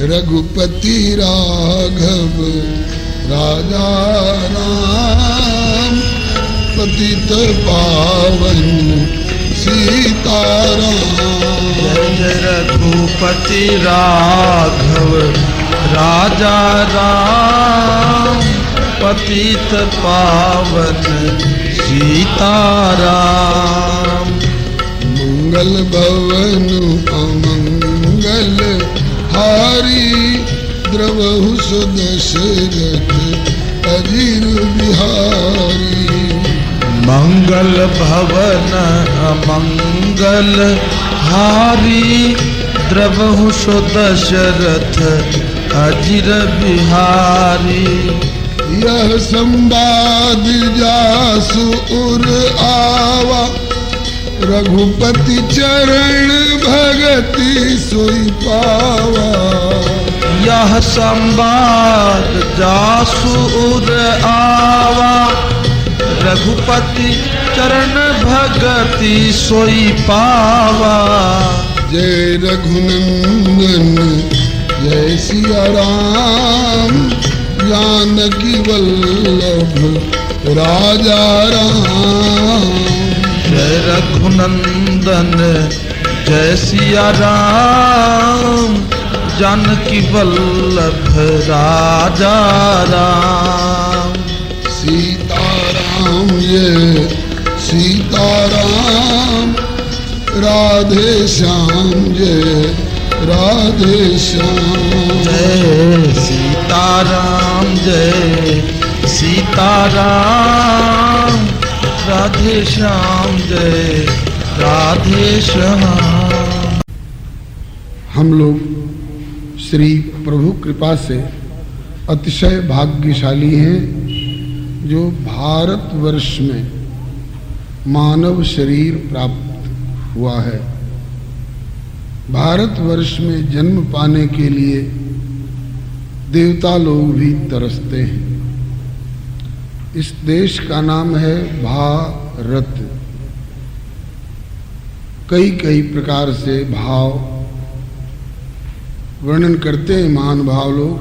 रघुपति राघव राजा राम, पतित पावन सीताराम। जय रघुपति राघव राजा राम, पतित पावन सीताराम। मंगल भवन अमंगल हारी, द्रवहु सुदशरथ अजीर बिहारी। मंगल भवन अमंगल हारी, द्रवहु सुदशरथ अजीर बिहारी। यह संवाद जासु उर आवा, रघुपति चरण भगति सोई पावा। यह संवाद जासु उर आवा, रघुपति चरण भगति सोई पावा। जय रघुनंदन जय सिया राम, जानकी वल्लभ राजा राम। जय रघुनंदन जय सिया राम, जानकी वल्लभ राजा राम। सीताराम जय सीताराम, राधे श्याम जय राधे श्याम। जय सीताराम जय सीताराम, राधे श्याम जय राधे श्याम। हम लोग श्री प्रभु कृपा से अतिशय भाग्यशाली हैं जो भारतवर्ष में मानव शरीर प्राप्त हुआ है। भारतवर्ष में जन्म पाने के लिए देवता लोग भी तरसते हैं। इस देश का नाम है भारत। कई कई प्रकार से भाव वर्णन करते हैं महानुभाव लोग।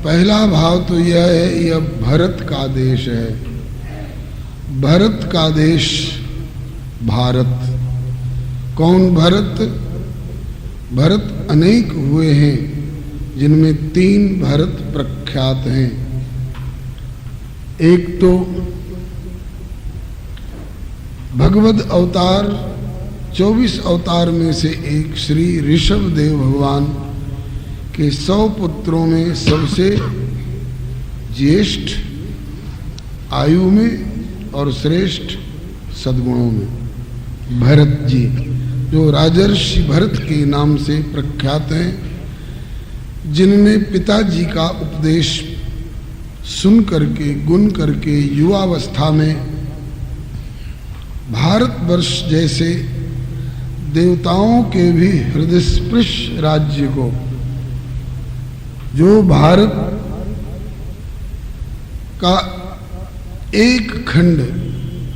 पहला भाव तो यह है, यह भरत का देश है। भरत का देश भारत। कौन भरत? भरत अनेक हुए हैं, जिनमें 3 भरत प्रख्यात हैं। एक तो भगवद अवतार 24 अवतार में से एक श्री ऋषभ देव भगवान के 100 पुत्रों में सबसे ज्येष्ठ आयु में और श्रेष्ठ सद्गुणों में भरत जी, जो राजर्षि भरत के नाम से प्रख्यात हैं, जिनने पिताजी का उपदेश सुन करके गुण करके युवावस्था में भारतवर्ष जैसे देवताओं के भी हृदय स्पृश राज्य को, जो भारत का एक खंड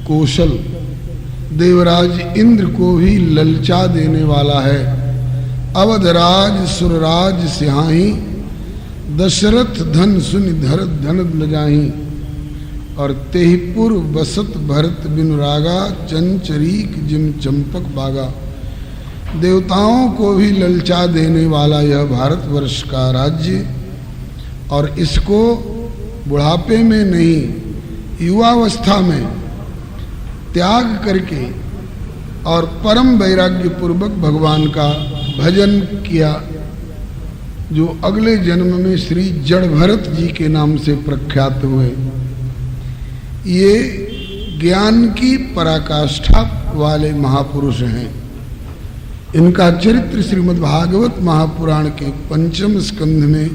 कौशल देवराज इंद्र को भी ललचा देने वाला है। अवधराज सुरराज सिहाही, दशरथ धन सुनि धरत धन लजाही। और तेहिपुर बसत भरत बिनु रागा, चंचरीक जिम चंपक बागा। देवताओं को भी ललचा देने वाला यह भारतवर्ष का राज्य, और इसको बुढ़ापे में नहीं, युवावस्था में त्याग करके और परम वैराग्य पूर्वक भगवान का भजन किया, जो अगले जन्म में श्री जड़ भरत जी के नाम से प्रख्यात हुए। ये ज्ञान की पराकाष्ठा वाले महापुरुष हैं। इनका चरित्र श्रीमद् भागवत महापुराण के 5वें स्कंध में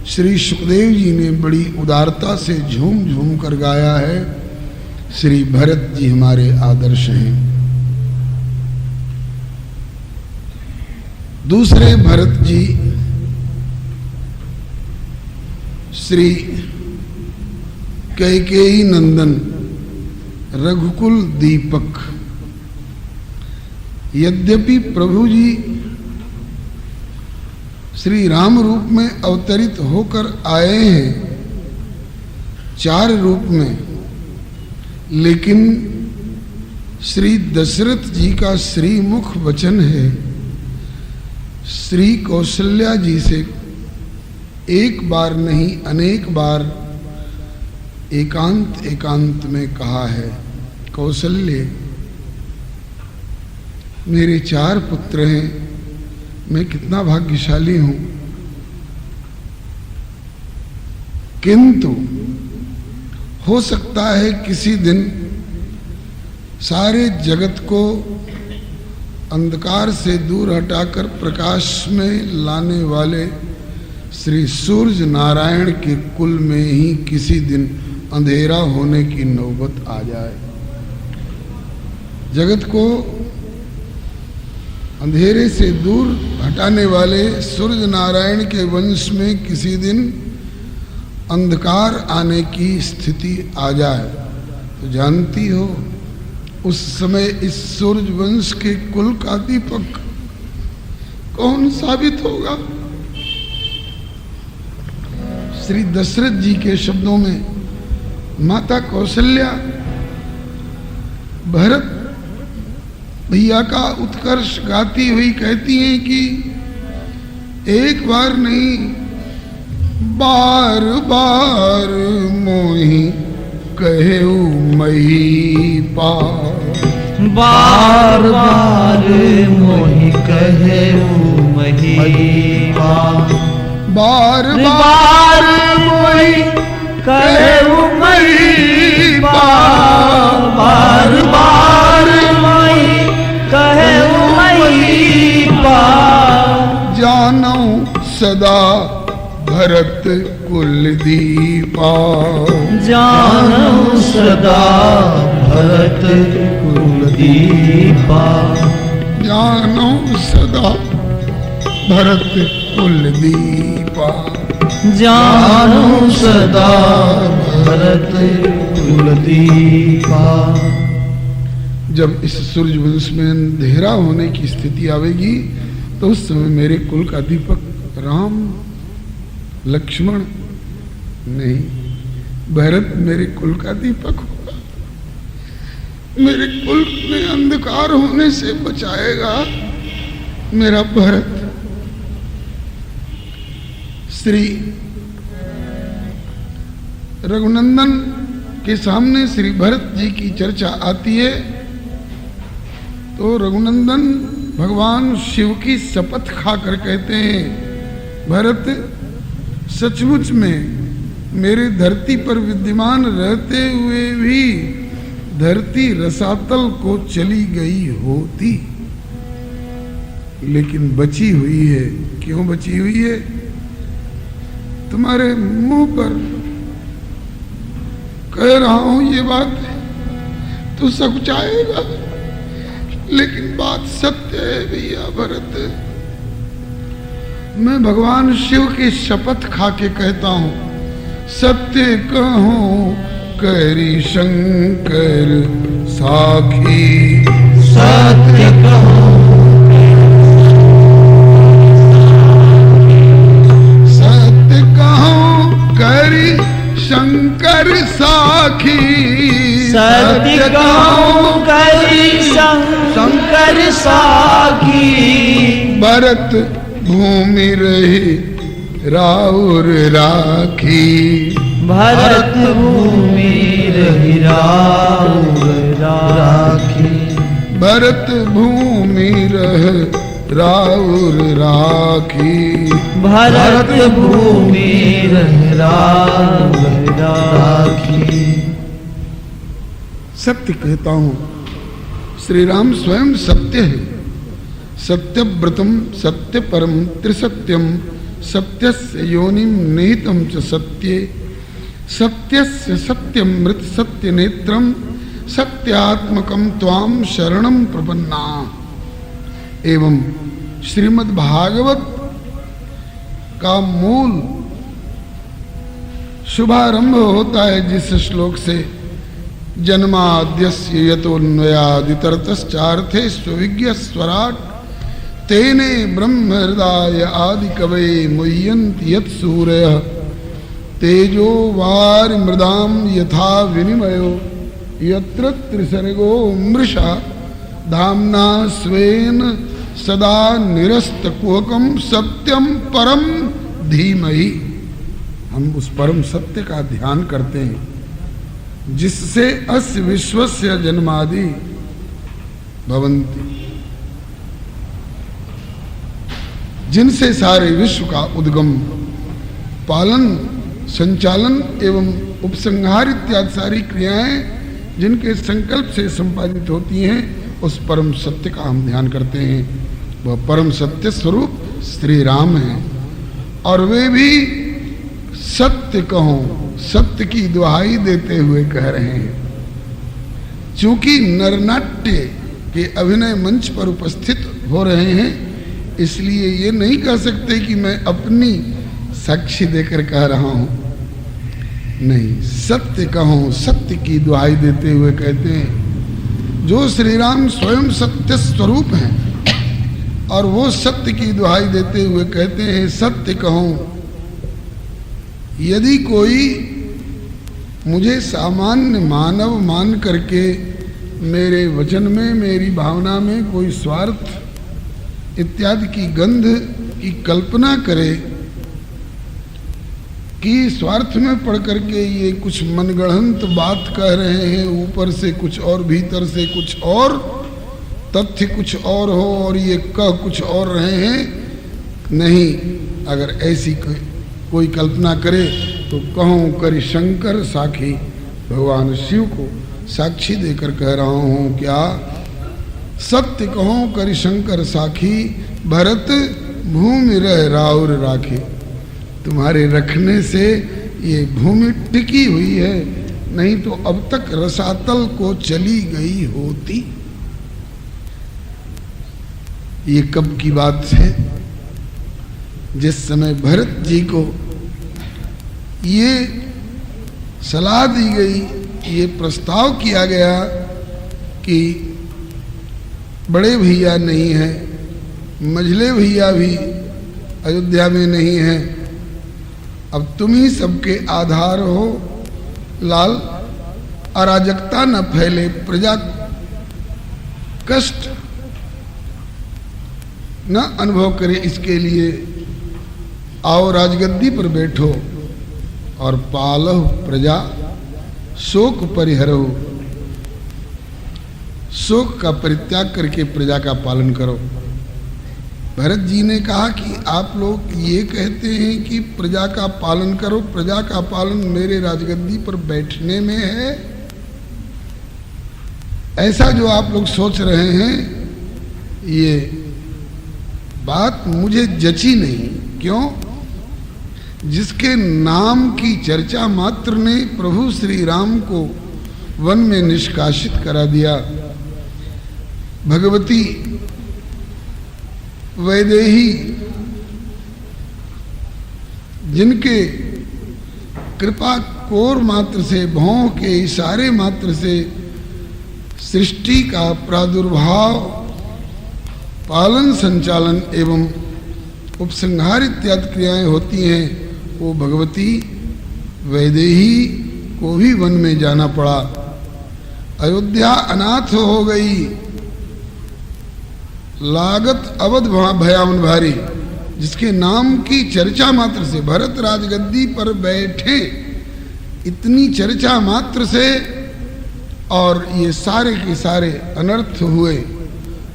श्री सुखदेव जी ने बड़ी उदारता से झूम झूम कर गाया है। श्री भरत जी हमारे आदर्श हैं। दूसरे भरत जी श्री कैकेयी नंदन रघुकुल दीपक। यद्यपि प्रभु जी श्री राम रूप में अवतरित होकर आए हैं 4 रूप में, लेकिन श्री दशरथ जी का श्रीमुख वचन है श्री कौशल्या जी से एक बार नहीं अनेक बार एकांत एकांत में कहा है, कौशल्य मेरे 4 पुत्र हैं, मैं कितना भाग्यशाली हूं, किंतु हो सकता है किसी दिन सारे जगत को अंधकार से दूर हटाकर प्रकाश में लाने वाले श्री सूर्य नारायण के कुल में ही किसी दिन अंधेरा होने की नौबत आ जाए। जगत को अंधेरे से दूर हटाने वाले सूर्य नारायण के वंश में किसी दिन अंधकार आने की स्थिति आ जाए तो जानती हो उस समय इस सूर्य वंश के कुल का दीपक कौन साबित होगा? श्री दशरथ जी के शब्दों में माता कौशल्या भरत भैया का उत्कर्ष गाती हुई कहती हैं कि एक बार नहीं बार बार मोहि कहेऊ महीपाल, बार बार मोहि कहेऊ महीपाल, बार बार मोहि कहेऊ महीपाल, बार बार मोहि कहेऊ महीपाल, जानो सदा भरत कुल दीपा, जानो सदा भरत कुल दीपा, जानो सदा भरत कुल दीपा, जानो सदा भरत कुल दीपा। जब इस सूर्य वंश में अंधेरा होने की स्थिति आवेगी तो उस समय मेरे कुल का दीपक राम लक्ष्मण नहीं भरत मेरे कुल का दीपक होगा, मेरे कुल में अंधकार होने से बचाएगा मेरा भरत। श्री रघुनंदन के सामने श्री भरत जी की चर्चा आती है तो रघुनंदन भगवान शिव की शपथ खाकर कहते हैं भरत सचमुच में मेरे धरती पर विद्यमान रहते हुए भी धरती रसातल को चली गई होती, लेकिन बची हुई है। क्यों बची हुई है? तुम्हारे मुंह पर कह रहा हूं ये बात तो सकुचाएगा, लेकिन बात सत्य है भैया भरत। मैं भगवान शिव की शपथ खा के कहता हूं सत्य कहूं करी शंकर साखी, सत्य कहूं सत्य कहूं करी शंकर साखी, सत्य कहूं करी शंकर साखी, भरत भूमि रही राउर राखी, भरत भूमि रही राउर राखी, भरत भूमि रह राउर राखी, भरत भूमि रह राउर राखी। सत्य कहता हूं श्री राम स्वयं सत्य है, सत्यव्रतम सत्य परम त्रिसत्यम सत्यस्य योनिम निहितम च सत्ये, सत्यस्य सत्यमृत सत्य नेत्रम सत्यात्मकम त्वाम शरणम प्रपन्ना। एवं श्रीमद् भागवत का मूल शुभारंभ होता है जिस श्लोक से जन्माद्यस्य यतोन्वयादितरतश्चार्थे स्वविज्ञ स्वराट तेने ब्रह्म हृदय आदि कवे मुह्यन्ति यत् सूर्यः तेजो वार मृदाम यथा विनिमयो यत्र त्रिसर्गो मृषा धाम्ना स्वेन सदा निरस्तकुहकम सत्यम परम धीमहि। हम उस परम सत्य का ध्यान करते हैं जिससे अस्य विश्वस्य जन्मादि भवन्ति, जिनसे सारे विश्व का उद्गम, पालन, संचालन एवं उपसंहार इत्यादि सारी क्रियाएं जिनके संकल्प से संपादित होती हैं, उस परम सत्य का हम ध्यान करते हैं। वह परम सत्य स्वरूप श्री राम है और वे भी सत्य कहो, सत्य की दुहाई देते हुए कह रहे हैं। चूंकि नरनाट्य के अभिनय मंच पर उपस्थित हो रहे हैं, इसलिए ये नहीं कह सकते कि मैं अपनी साक्षी देकर कह रहा हूं। नहीं, सत्य कहो, सत्य की दुहाई देते हुए कहते हैं। जो श्री राम स्वयं सत्य स्वरूप हैं और वो सत्य की दुहाई देते हुए कहते हैं, सत्य कहो, यदि कोई मुझे सामान्य मानव मान करके मेरे वचन में, मेरी भावना में कोई स्वार्थ इत्यादि की गंध की कल्पना करे कि स्वार्थ में पढ़ करके ये कुछ मनगढ़ंत बात कह रहे हैं, ऊपर से कुछ और भीतर से कुछ और, तथ्य कुछ और हो और ये कह कुछ और रहे हैं, नहीं, अगर ऐसी कोई कल्पना करे तो कहूँ करि शंकर साखी, भगवान शिव को साक्षी देकर कह रहा हूँ। क्या? सत्य कहूँ करि शंकर साखी, भरत भूमि रह राउर राखी। तुम्हारे रखने से ये भूमि टिकी हुई है, नहीं तो अब तक रसातल को चली गई होती। ये कब की बात है? जिस समय भरत जी को ये सलाह दी गई, ये प्रस्ताव किया गया कि बड़े भैया नहीं है, मझले भैया भी अयोध्या में नहीं है, अब तुम ही सबके आधार हो, लाल, अराजकता न फैले, प्रजा कष्ट न अनुभव करे, इसके लिए आओ राजगद्दी पर बैठो और पालो प्रजा शोक परिहरो, शोक का परित्याग करके प्रजा का पालन करो। भरत जी ने कहा कि आप लोग ये कहते हैं कि प्रजा का पालन करो, प्रजा का पालन मेरे राजगद्दी पर बैठने में है, ऐसा जो आप लोग सोच रहे हैं, ये बात मुझे जची नहीं। क्यों? जिसके नाम की चर्चा मात्र ने प्रभु श्री राम को वन में निष्कासित करा दिया, भगवती वैदेही जिनके कृपा कोर मात्र से, भौं के इशारे मात्र से सृष्टि का प्रादुर्भाव, पालन, संचालन एवं उपसंहार इत्यादि क्रियाएं होती हैं, वो भगवती वैदेही को भी वन में जाना पड़ा। अयोध्या अनाथ हो गई, लागत अवध भयावन भारी, जिसके नाम की चर्चा मात्र से भरत राजगद्दी पर बैठे, इतनी चर्चा मात्र से और ये सारे के सारे अनर्थ हुए।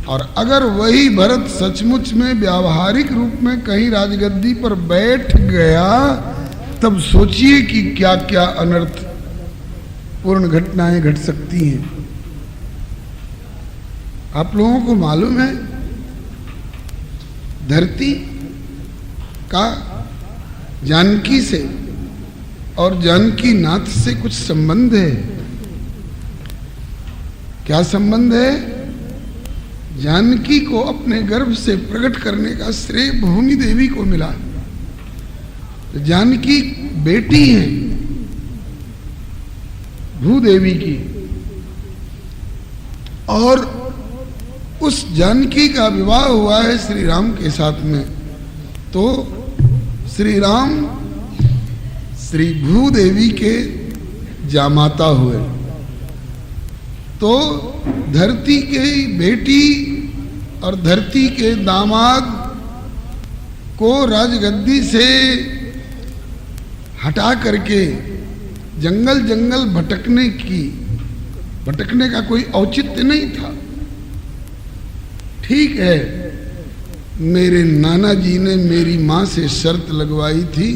और अगर वही भरत सचमुच में व्यावहारिक रूप में कहीं राजगद्दी पर बैठ गया, तब सोचिए कि क्या क्या अनर्थ पूर्ण घटनाएं घट सकती हैं। आप लोगों को मालूम है धरती का जानकी से और जानकी नाथ से कुछ संबंध है। क्या संबंध है? जानकी को अपने गर्भ से प्रकट करने का श्रेय भूमि देवी को मिला। तो जानकी बेटी है भूदेवी की, और उस जानकी का विवाह हुआ है श्री राम के साथ में। तो श्री राम श्री भूदेवी के जामाता हुए। तो धरती की बेटी और धरती के दामाद को राजगद्दी से हटा करके जंगल जंगल भटकने का कोई औचित्य नहीं था। ठीक है, मेरे नाना जी ने मेरी माँ से शर्त लगवाई थी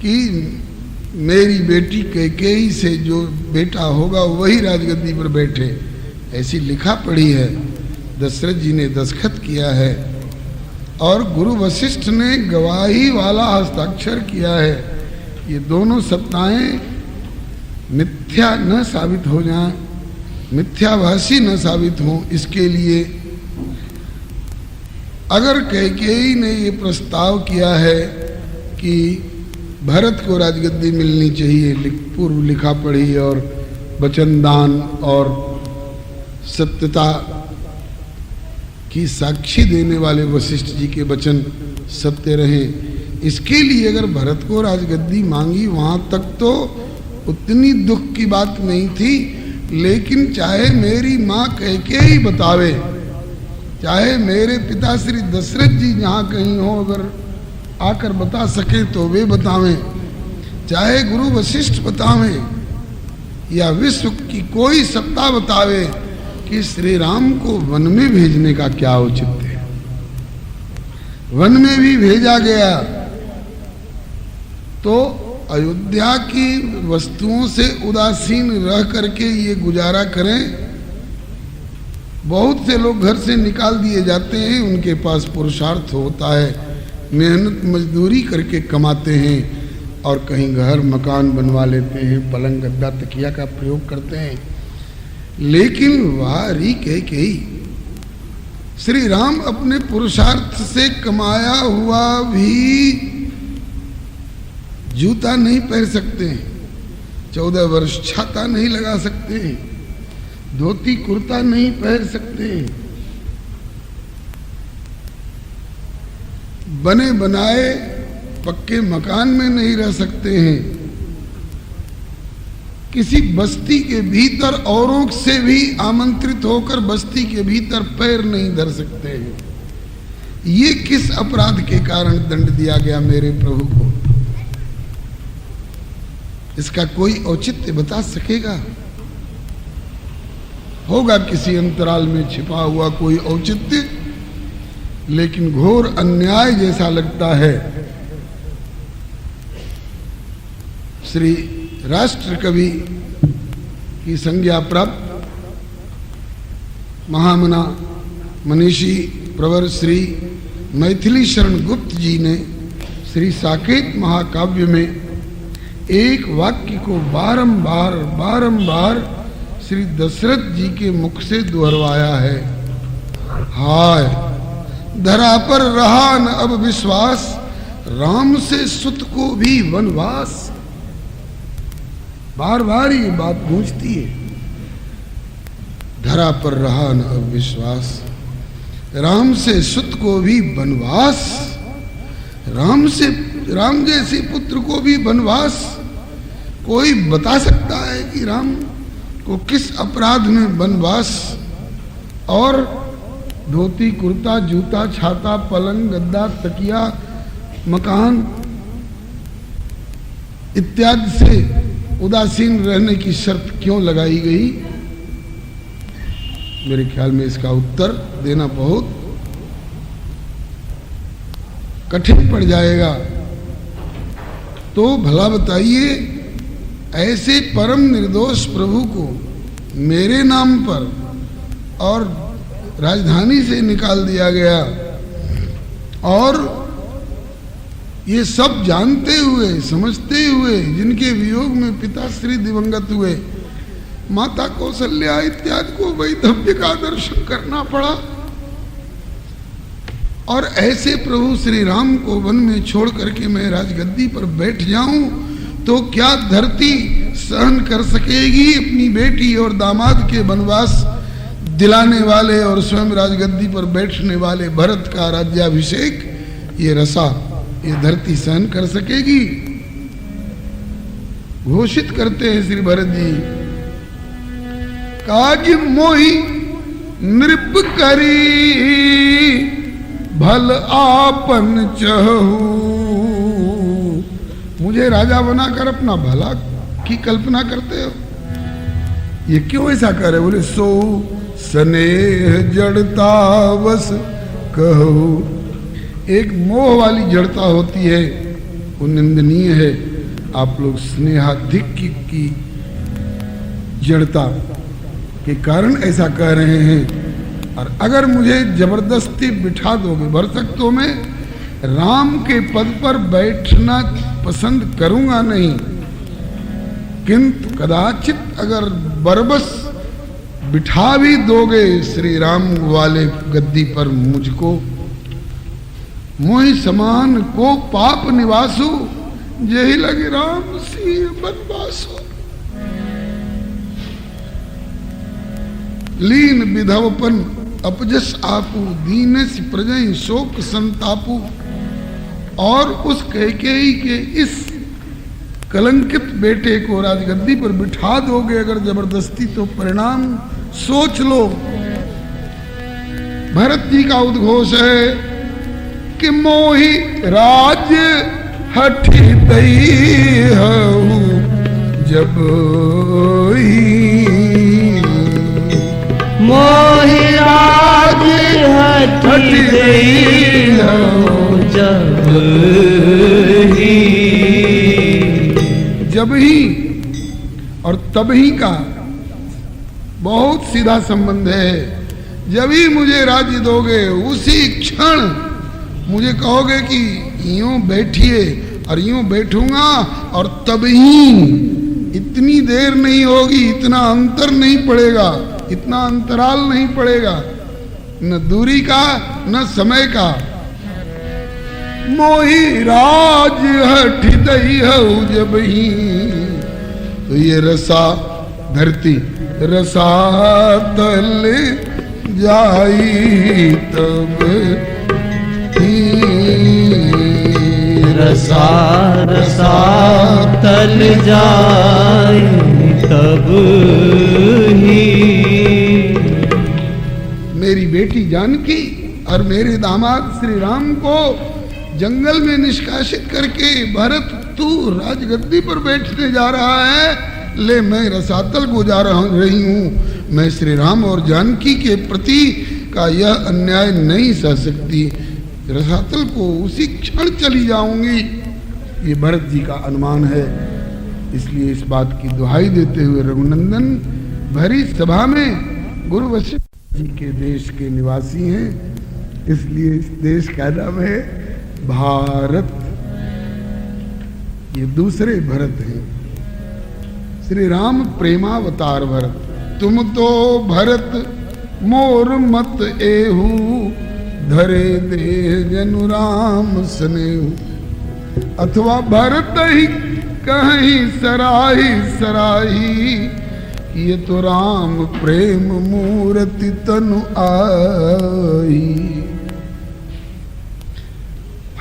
कि मेरी बेटी कैकेयी से जो बेटा होगा वही राजगद्दी पर बैठे, ऐसी लिखा पढ़ी है। दशरथ जी ने दस्तखत किया है और गुरु वशिष्ठ ने गवाही वाला हस्ताक्षर किया है। ये दोनों सत्ताएं मिथ्या न साबित हो जाएं, मिथ्याभाषी न साबित हों, इसके लिए अगर कैकेयी ने ये प्रस्ताव किया है कि भरत को राजगद्दी मिलनी चाहिए, पूर्व लिखा पढ़ी और वचनदान और सत्यता की साक्षी देने वाले वशिष्ठ जी के वचन सत्य रहे, इसके लिए अगर भरत को राजगद्दी मांगी, वहां तक तो उतनी दुख की बात नहीं थी। लेकिन चाहे मेरी माँ कैकेयी बतावे, चाहे मेरे पिता श्री दशरथ जी जहाँ कहीं हो अगर आकर बता सके तो वे बतावें, चाहे गुरु वशिष्ठ बतावें या विश्व की कोई सत्ता बतावे कि श्री राम को वन में भेजने का क्या औचित्य है। वन में भी भेजा गया तो अयोध्या की वस्तुओं से उदासीन रह करके ये गुजारा करें। बहुत से लोग घर से निकाल दिए जाते हैं, उनके पास पुरुषार्थ होता है, मेहनत मजदूरी करके कमाते हैं और कहीं घर मकान बनवा लेते हैं, पलंग गद्दा तकिया का प्रयोग करते हैं। लेकिन वारी कैकेयी, श्री राम अपने पुरुषार्थ से कमाया हुआ भी जूता नहीं पहन सकते हैं, 14 वर्ष छाता नहीं लगा सकते हैं, धोती कुर्ता नहीं पहन सकते हैं, बने बनाए पक्के मकान में नहीं रह सकते हैं, किसी बस्ती के भीतर औरों से भी आमंत्रित होकर बस्ती के भीतर पैर नहीं धर सकते हैं। ये किस अपराध के कारण दंड दिया गया मेरे प्रभु को? इसका कोई औचित्य बता सकेगा? होगा किसी अंतराल में छिपा हुआ कोई औचित्य, लेकिन घोर अन्याय जैसा लगता है। श्री राष्ट्र कवि की संज्ञा प्राप्त महामना मनीषी प्रवर श्री मैथिली शरण गुप्त जी ने श्री साकेत महाकाव्य में एक वाक्य को बारंबार श्री दशरथ जी के मुख से दोहराया है। हाय धरा पर रहा न अब विश्वास, राम से सुत को भी वनवास। बार बार ये बात गूंजती है, धरा पर रहा न अब विश्वास, राम से सुत को भी वनवास। राम जैसे पुत्र को भी वनवास। कोई बता सकता है कि राम को किस अपराध में वनवास और धोती कुर्ता जूता छाता पलंग गद्दा तकिया मकान इत्यादि से उदासीन रहने की शर्त क्यों लगाई गई? मेरे ख्याल में इसका उत्तर देना बहुत कठिन पड़ जाएगा। तो भला बताइए, ऐसे परम निर्दोष प्रभु को मेरे नाम पर और राजधानी से निकाल दिया गया, और ये सब जानते हुए समझते हुए जिनके वियोग में पिता श्री दिवंगत हुए, माता कौशल्या इत्यादि को वैधव्य का दर्शन करना पड़ा। और ऐसे प्रभु श्री राम को वन में छोड़ करके मैं राजगद्दी पर बैठ जाऊं तो क्या धरती सहन कर सकेगी अपनी बेटी और दामाद के वनवास? दिलाने वाले और स्वयं राजगद्दी पर बैठने वाले भरत का राज्याभिषेक ये रसा, ये धरती सहन कर सकेगी? घोषित करते हैं श्री भरत जी, काज मोहि नृप करी भल आपन चहु। मुझे राजा बनाकर अपना भला की कल्पना करते हो, ये क्यों ऐसा करे? बोले सो स्नेह जड़ता बस कहो। एक मोह वाली जड़ता होती है, वो निंदनीय है। आप लोग स्नेहाधिक की जड़ता के कारण ऐसा कह रहे हैं। और अगर मुझे जबरदस्ती बिठा दोगे, भरसक्तों में राम के पद पर बैठना पसंद करूंगा नहीं, किंतु कदाचित अगर बरबस बिठा भी दोगे श्री राम वाले गद्दी पर मुझको, मोहि समान को पाप निवासु, यही लगे राम सिंह बनवासो। लीन विधवपन अपजस आपू, दीनस प्रजय शोक संतापू। और उस कैकेयी के इस कलंकित बेटे को राजगद्दी पर बिठा दोगे अगर जबरदस्ती, तो परिणाम सोच लो। भरत जी का उद्घोष है कि मोहि राज हठी दई हूँ जब मोहि राज हठी दई हूँ जब ही और तब ही का बहुत सीधा संबंध है। जब ही मुझे राज्य दोगे, उसी क्षण मुझे कहोगे कि यूं बैठिए, और यूं बैठूंगा, और तब ही इतनी देर नहीं होगी, इतना अंतर नहीं पड़ेगा, इतना अंतराल नहीं पड़ेगा, न दूरी का न समय का। मोहि राज हठ दई हऊ जब ही, तो ये रसा धरती रसातल जाई तब रसा रसातल जाई तब ही। मेरी बेटी जानकी और मेरे दामाद श्री राम को जंगल में निष्कासित करके भरत तू राजगद्दी पर बैठने जा रहा है, ले मैं रसातल को जा रही हूँ। मैं श्री राम और जानकी के प्रति का यह अन्याय नहीं सह सकती, रसातल को उसी क्षण चली जाऊंगी। ये भरत जी का अनुमान है। इसलिए इस बात की दुहाई देते हुए रघुनंदन भरी सभा में गुरु वशिष्ठ जी के देश के निवासी हैं, इसलिए इस देश का नाम है भारत। ये दूसरे भरत हैं, श्री राम प्रेमावतार भरत। तुम तो भरत मोर मत एहू, धरे देह जनु राम स्नेहु। अथवा भरत ही कहीं सराही सराही, ये तो राम प्रेम मूर्ति तनु आई।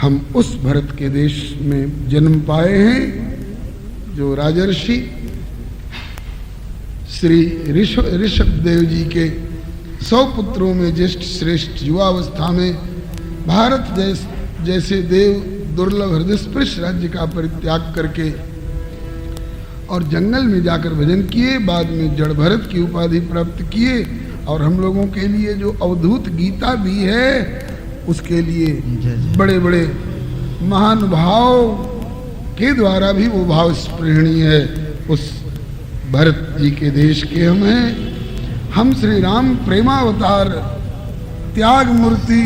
हम उस भरत के देश में जन्म पाए हैं जो राजर्षि श्री ऋषभ देव जी के 100 पुत्रों में ज्येष्ठ श्रेष्ठ युवावस्था में भारत जैसे देव दुर्लभ हृदय स्पृश राज्य का परित्याग करके और जंगल में जाकर भजन किए, बाद में जड़ भरत की उपाधि प्राप्त किए। और हम लोगों के लिए जो अवधूत गीता भी है, उसके लिए बड़े बड़े महानुभाव के द्वारा भी वो भाव स्पृहणीय है। उस भरत जी के देश के हम हैं। हम श्री राम प्रेमावतार त्याग मूर्ति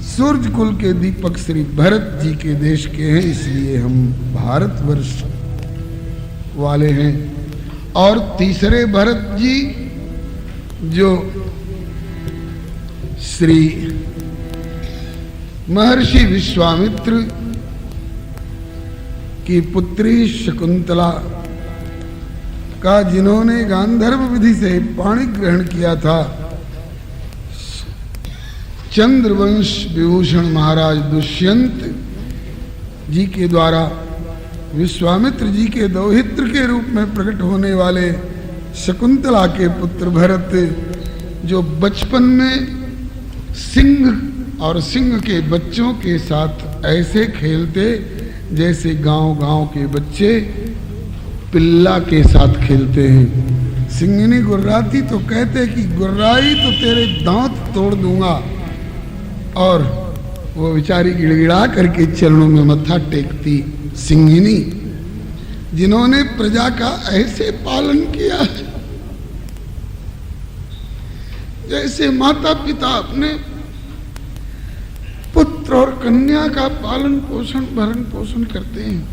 सूर्य कुल के दीपक श्री भरत जी के देश के हैं, इसलिए हम भारतवर्ष वाले हैं। और तीसरे भरत जी जो श्री महर्षि विश्वामित्र की पुत्री शकुंतला का जिन्होंने गांधर्व विधि से पाणी ग्रहण किया था, चंद्रवंश विभूषण महाराज दुष्यंत जी के द्वारा विश्वामित्र जी के दौहित्र के रूप में प्रकट होने वाले शकुंतला के पुत्र भरत, जो बचपन में सिंह और सिंह के बच्चों के साथ ऐसे खेलते जैसे गांव-गांव के बच्चे पिल्ला के साथ खेलते हैं। सिंहनी गुर्राती तो कहते कि गुर्राई तो तेरे दांत तोड़ दूंगा, और वो बेचारी गिड़गिड़ा करके चरणों में मत्था टेकती सिंहिनी, जिन्होंने प्रजा का ऐसे पालन किया जैसे माता पिता अपने पुत्र और कन्या का पालन पोषण भरण पोषण करते हैं।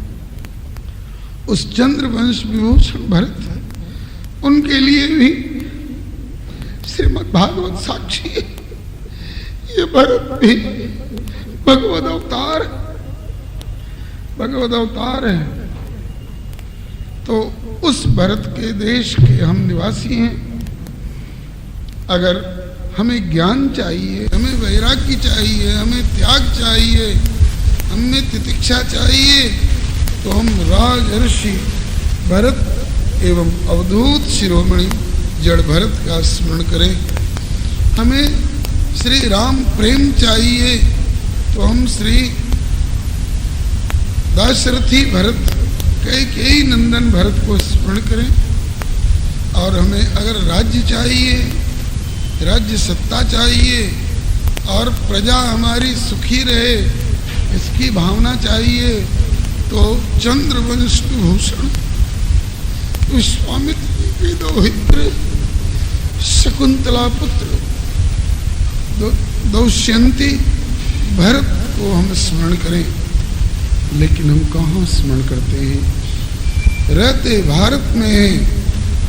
उस चंद्रवंश विभूषण भरत उनके लिए भी श्रीमद् भागवत साक्षी है। ये भरत भी भगवत अवतार है। तो उस भरत के देश के हम निवासी हैं। अगर हमें ज्ञान चाहिए, हमें वैराग्य चाहिए, हमें त्याग चाहिए, हमें तितिक्षा चाहिए, तो हम राजर्षि भरत एवं अवधूत शिरोमणि जड़ भरत का स्मरण करें। हमें श्री राम प्रेम चाहिए तो हम श्री दाशरथी भरत कैकेयी नंदन भरत को स्मरण करें। और हमें अगर राज्य चाहिए, राज्य सत्ता चाहिए और प्रजा हमारी सुखी रहे, इसकी भावना चाहिए, तो चंद्रवंश विभूषण विश्वामित्र जी के दौहित्र शकुंतला पुत्र दुष्यंती भरत को हम स्मरण करें। लेकिन हम कहाँ स्मरण करते हैं? रहते भारत में हैं,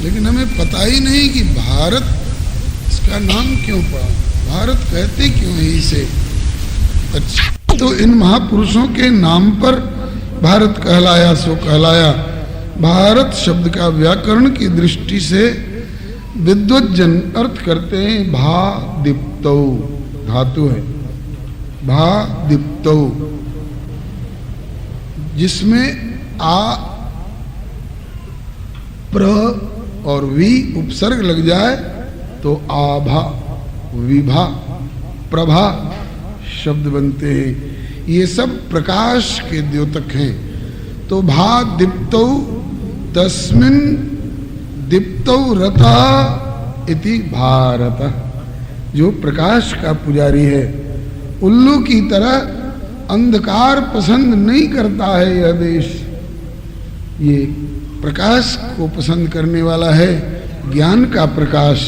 लेकिन हमें पता ही नहीं कि भारत इसका नाम क्यों पड़ा, भारत कहते क्यों है इसे। अच्छा, तो इन महापुरुषों के नाम पर भारत कहलाया सो कहलाया। भारत शब्द का व्याकरण की दृष्टि से विद्वज्जन अर्थ करते हैं भा दीप्तौ, धातु है भा दीप्तौ, जिसमें आ प्र और वी उपसर्ग लग जाए तो आभा विभा प्रभा शब्द बनते हैं। ये सब प्रकाश के द्योतक हैं। तो भा दीप्तौ तस्मिन् दीप्तौ रता इति भारत, जो प्रकाश का पुजारी है। उल्लू की तरह अंधकार पसंद नहीं करता है यह देश, ये प्रकाश को पसंद करने वाला है। ज्ञान का प्रकाश,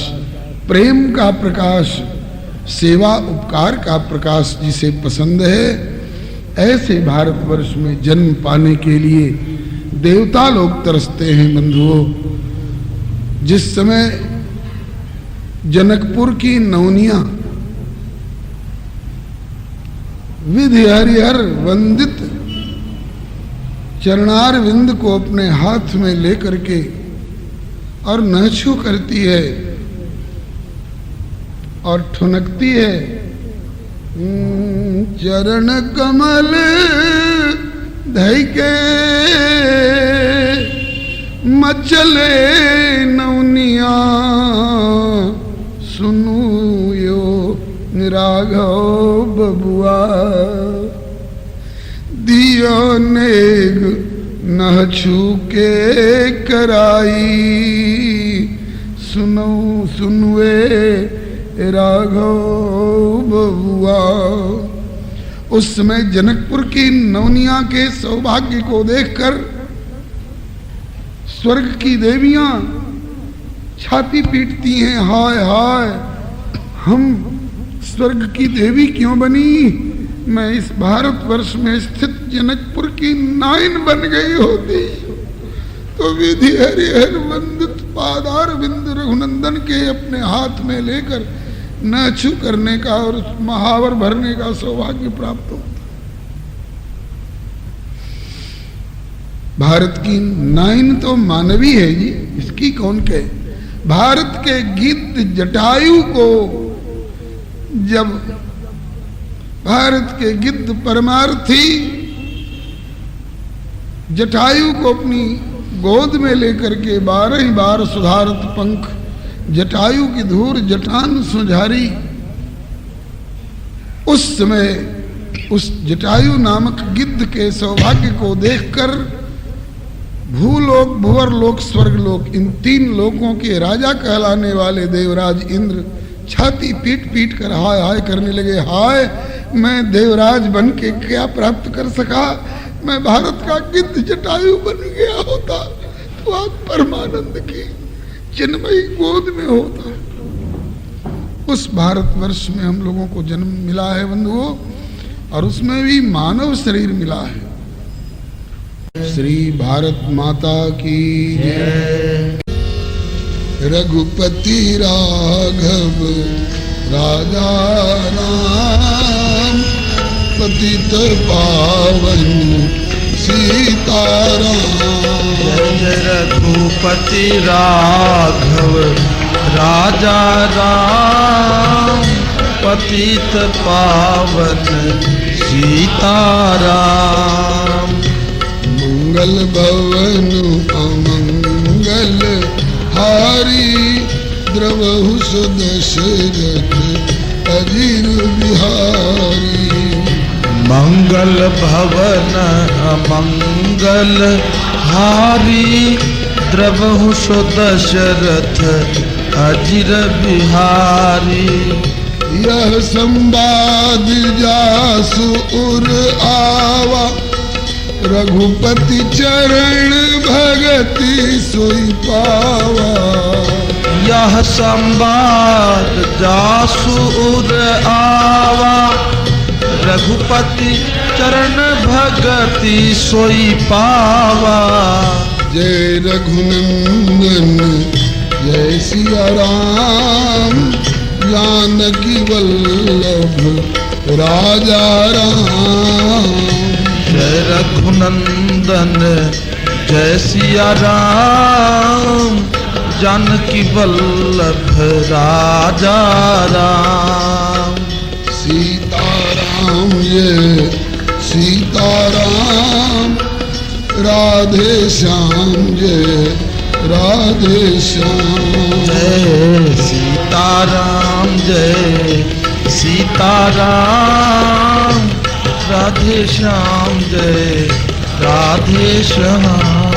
प्रेम का प्रकाश, सेवा उपकार का प्रकाश जिसे पसंद है, ऐसे भारतवर्ष में जन्म पाने के लिए देवता लोग तरसते हैं। बंधुओं, जिस समय जनकपुर की नौनिया विधि हरिहर वंदित चरणार विंद को अपने हाथ में लेकर के और नछू करती है और ठुनकती है, चरण कमल धई के मचले नौनिया सुनू यो निराघव बबुआ दियो नेग न छू के कराई सुनो सुनवे राघव बबुआ। उस समय जनकपुर की नवनिया के सौभाग्य को देखकर स्वर्ग की देवियां छाती पीटती हैं, हाय हाय हम स्वर्ग की देवी क्यों बनी, मैं इस भारतवर्ष में स्थित जनकपुर की नाइन बन गई होती तो विधि हरिहर वंदित पादार बिंद रघुनंदन के अपने हाथ में लेकर नाचू करने का और महावर भरने का सौभाग्य प्राप्त होता। भारत की नाइन तो मानवी है जी, इसकी कौन कहे। भारत के गिद्ध जटायु को, जब भारत के गिद्ध परमार्थी जटायु को अपनी गोद में लेकर के 12 बार सुधारत पंख, जटायु की धूर जटान सुझारी, उस समय उस जटायु नामक गिद्ध के सौभाग्य को देखकर भूलोक, भुवरलोक, स्वर्गलोक, इन 3 लोकों के राजा कहलाने वाले देवराज इंद्र छाती पीट पीट कर हाय हाय करने लगे। हाय, मैं देवराज बन के क्या प्राप्त कर सका, मैं भारत का गिद्ध जटायु बन गया होता तो आज परमानंद की चिन्मयी गोद में होता। उस भारतवर्ष में हम लोगों को जन्म मिला है बंधुओं, और उसमें भी मानव शरीर मिला है। श्री भारत माता की जय। रघुपति राघव राजा राम, पतित पावन सीताराम। जय रघुपति राघव राजा राम, पतित पावन सीताराम। मंगल भवन अमंगल हारी, द्रवहु सुदशरथ अजीर बिहारी। मंगल भवन अमंगल हारी, द्रवहु सुदशरथ अजीर बिहारी। यह संवाद जासु उर आवा, रघुपति चरण भगति सोई पावा। यह संवाद जासु उर आवा, रघुपति चरण भगति सोई पावा। जय रघुनंदन जय सिया राम, जानकी वल्लभ राजा राम। जय रघुनंदन जय सिया राम, जानकी वल्लभ राजा राम। सीताराम जय सीताराम, राधे श्याम जय राधे श्याम। जय सीताराम जय सीताराम, राधे श्याम जय राधे श्याम।